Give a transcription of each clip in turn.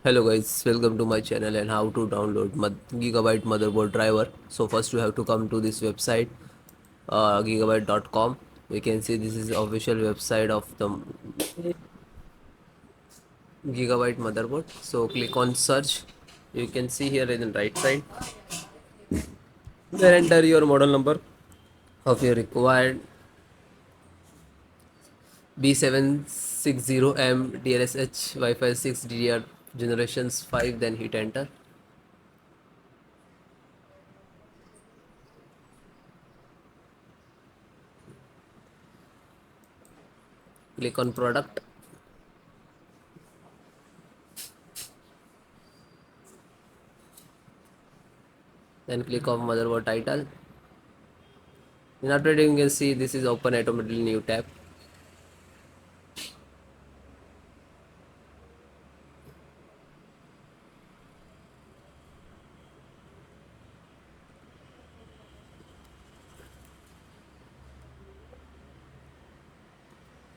Hello guys, welcome to my channel and how to download gigabyte motherboard driver. So first you have to come to this website gigabyte.com. You can see this is official website of the gigabyte motherboard. So click on search. You can see here in the right side. Then enter your model number of your required B760M DSH WiFi6 DDR generations 5. Then hit enter. Click on product. Then click on motherboard title. In updating, you can see this is open automatically new tab.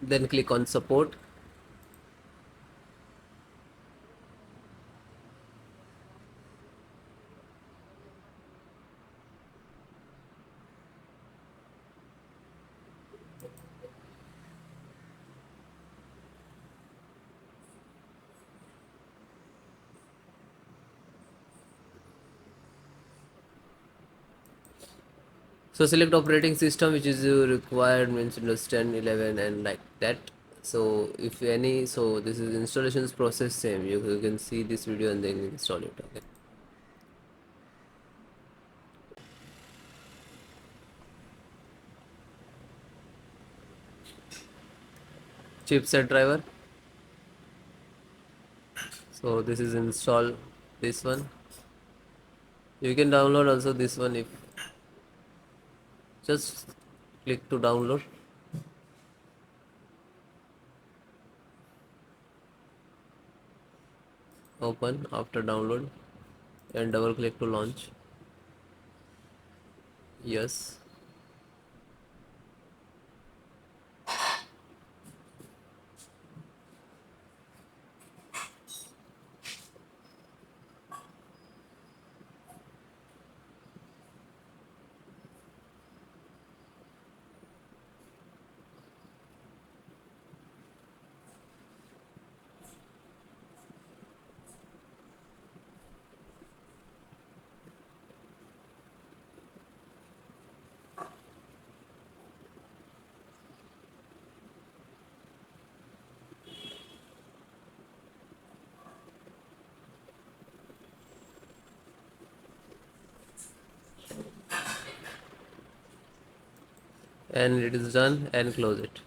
Then click on support. So select operating system which is required, means Windows 10, 11 and like that. So if any, so this is installations process same. You can see this video and then install it. Okay. Chipset driver. So this is install this one. You can download also this one if just click to download. Open after download and double click to launch. Yes. And it is done, and close it.